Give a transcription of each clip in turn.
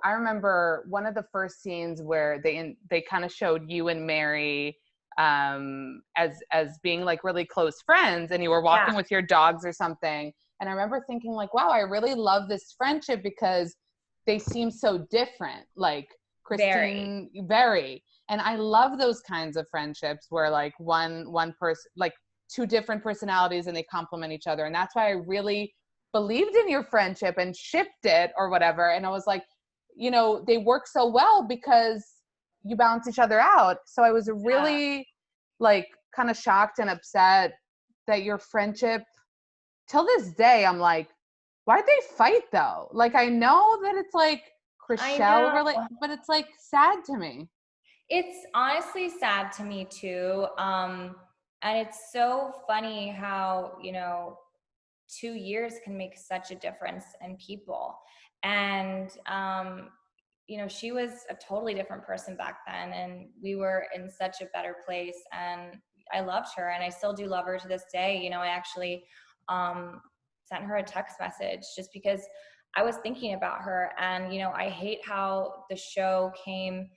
I remember one of the first scenes where they kind of showed you and Mary as being like really close friends, and you were Yeah, walking with your dogs or something. And I remember thinking like, wow, I really love this friendship because they seem so different. Like very. Christine, very. And I love those kinds of friendships where like one person, like two different personalities, and they complement each other. And that's why I really believed in your friendship and shipped it or whatever. And I was like, they work so well because you balance each other out. So I was Yeah. really like kind of shocked and upset that your friendship, till this day, I'm like, why'd they fight though? Like, I know that it's like I Chrishell know. really, but it's like sad to me. It's honestly sad to me too. And it's so funny how, 2 years can make such a difference in people. And, she was a totally different person back then, and we were in such a better place. And I loved her, and I still do love her to this day. I actually sent her a text message just because I was thinking about her. And, I hate how the show came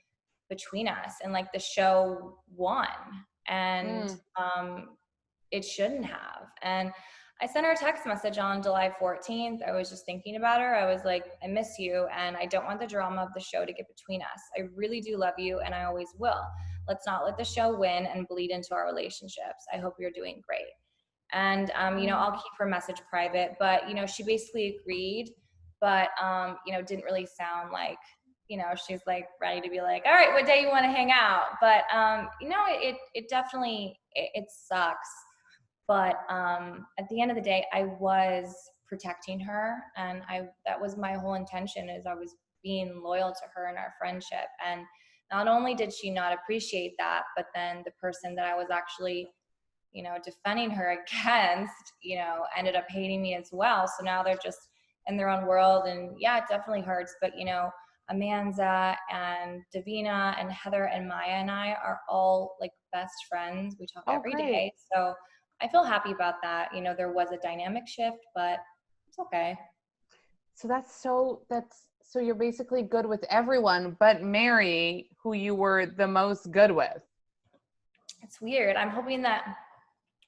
between us, and like the show won, and Mm. it shouldn't have. And I sent her a text message on July 14th. I was just thinking about her. I was like, I miss you, and I don't want the drama of the show to get between us. I really do love you, and I always will. Let's not let the show win and bleed into our relationships. I hope you're doing great. And, I'll keep her message private, but, she basically agreed, but, didn't really sound like, she's like ready to be like, all right, what day you want to hang out? But, it definitely, it sucks. But at the end of the day, I was protecting her, and that was my whole intention, is I was being loyal to her and our friendship. And not only did she not appreciate that, but then the person that I was actually, defending her against, ended up hating me as well. So now they're just in their own world. And yeah, it definitely hurts. But, Amanda and Davina and Heather and Maya and I are all like best friends. We talk Oh, every great. day. So I feel happy about that. There was a dynamic shift, but it's okay. So so you're basically good with everyone but Mary, who you were the most good with. It's weird. I'm hoping that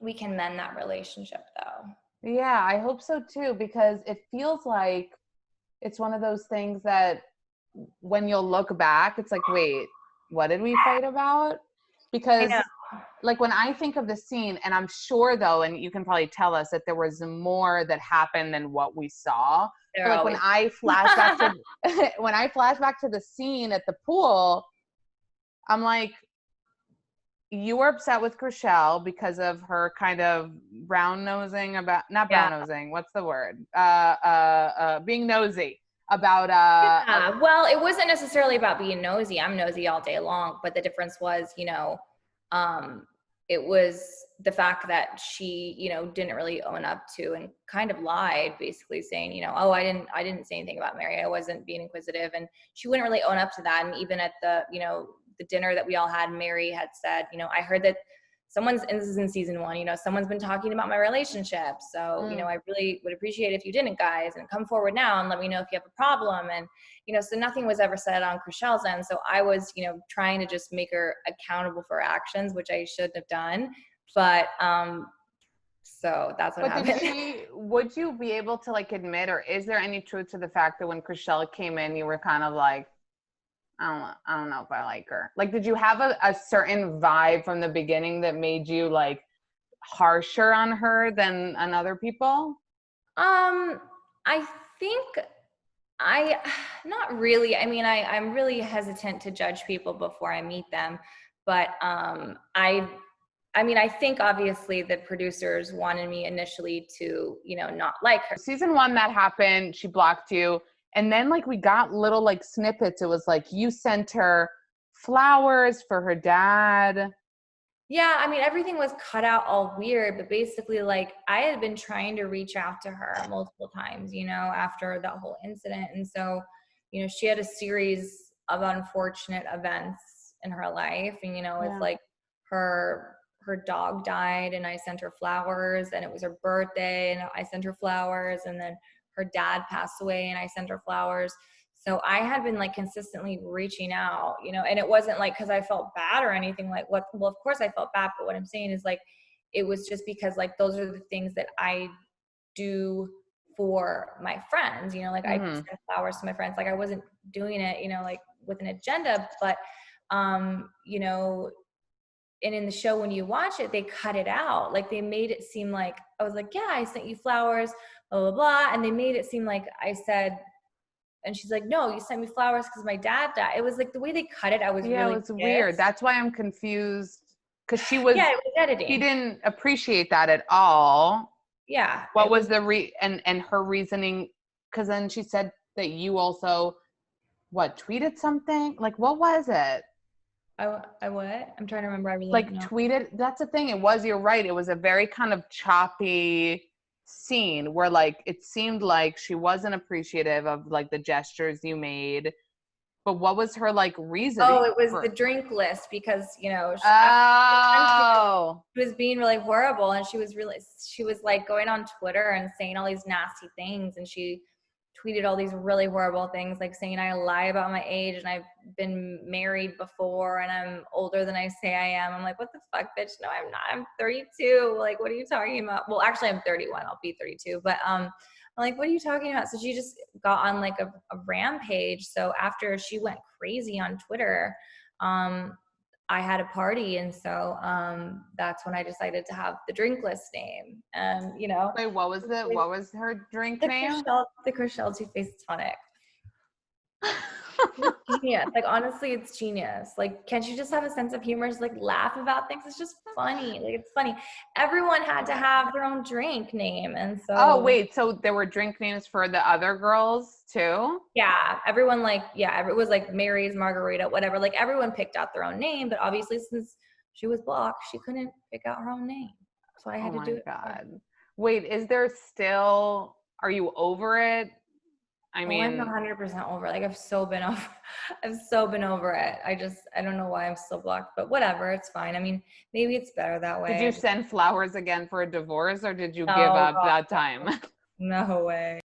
we can mend that relationship though. Yeah, I hope so too, because it feels like it's one of those things that when you'll look back, it's like, wait, what did we fight about? I know. Because like when I think of the scene, and I'm sure though, and you can probably tell us that there was more that happened than what we saw. But They're like when always. I flash back to when I flash back to the scene at the pool, I'm like, you were upset with Chrishell because of her kind of brown nosing about, not Yeah. brown nosing, what's the word? Being nosy about Yeah. Well, it wasn't necessarily about being nosy. I'm nosy all day long, but the difference was, um, it was the fact that she, didn't really own up to, and kind of lied, basically saying, oh, I didn't say anything about Mary. I wasn't being inquisitive. And she wouldn't really own up to that. And even at the dinner that we all had, Mary had said, I heard that and this is in season 1, someone's been talking about my relationship. So, I really would appreciate if you didn't, guys, and come forward now and let me know if you have a problem. And, so nothing was ever said on Chrishell's end. So I was, trying to just make her accountable for her actions, which I shouldn't have done. But, so that's what But happened. would you be able to like admit, or is there any truth to the fact that when Chrishell came in, you were kind of like, I don't know if I like her. Like, did you have a certain vibe from the beginning that made you like harsher on her than on other people? I think not really. I mean, I'm really hesitant to judge people before I meet them, but I mean, I think obviously the producers wanted me initially to, not like her. Season 1 that happened, she blocked you. And then like we got little like snippets. It was like you sent her flowers for her dad. Yeah, I mean, everything was cut out all weird, but basically, like, I had been trying to reach out to her multiple times, after that whole incident. And so, she had a series of unfortunate events in her life. And, it's Yeah. like her dog died, and I sent her flowers, and it was her birthday and I sent her flowers, and then her dad passed away and I sent her flowers. So I had been like consistently reaching out, you know, and it wasn't like because I felt bad or anything like what, well, of course I felt bad, but what I'm saying is like, it was just because like those are the things that I do for my friends, you know, like I send flowers to my friends. Like I wasn't doing it, you know, like with an agenda, but, you know, and in the show, when you watch it, they cut it out. Like they made it seem like, I was like, yeah, I sent you flowers, blah, blah, blah. And they made it seem like I said, and she's like, no, you sent me flowers because my dad died. It was like the way they cut it, I was Yeah, really it was weird. pissed. That's why I'm confused. Because Yeah, it was editing. she didn't appreciate that at all. Yeah. What was the and her reasoning? Because then she said that you also, tweeted something? Like, what was it? I what? I'm trying to remember. I really Like don't know. tweeted. That's the thing. You're right. It was a very kind of choppy scene where like it seemed like she wasn't appreciative of like the gestures you made. But what was her like reasoning? Oh, it was the drink list because, you know, she was being really horrible, and she was like going on Twitter and saying all these nasty things, and she tweeted all these really horrible things, like saying I lie about my age and I've been married before and I'm older than I say I am. I'm like, what the fuck, bitch? No, I'm not. I'm 32. Like, what are you talking about? Well, actually, I'm 31. I'll be 32. But I'm like, what are you talking about? So she just got on like a rampage. So after she went crazy on Twitter, I had a party, and so that's when I decided to have the drink list name. You know. Wait, what was her drink name? The Chrishell Toothpaste Tonic. Genius. Like honestly, it's genius. Like, can't you just have a sense of humor? Just like laugh about things. It's just funny. Like it's funny. Everyone had to have their own drink name, and so. Oh wait, so there were drink names for the other girls too? Yeah, everyone it was like Mary's Margarita, whatever. Like everyone picked out their own name, but obviously since she was blocked, she couldn't pick out her own name. So I had to do it. Oh my God. Wait, are you over it? I mean, I'm 100% over it. Like I've so been over it. I don't know why I'm still blocked, but whatever, it's fine. I mean, maybe it's better that way. did you send flowers again for a divorce, or did you give No, up that time? No way.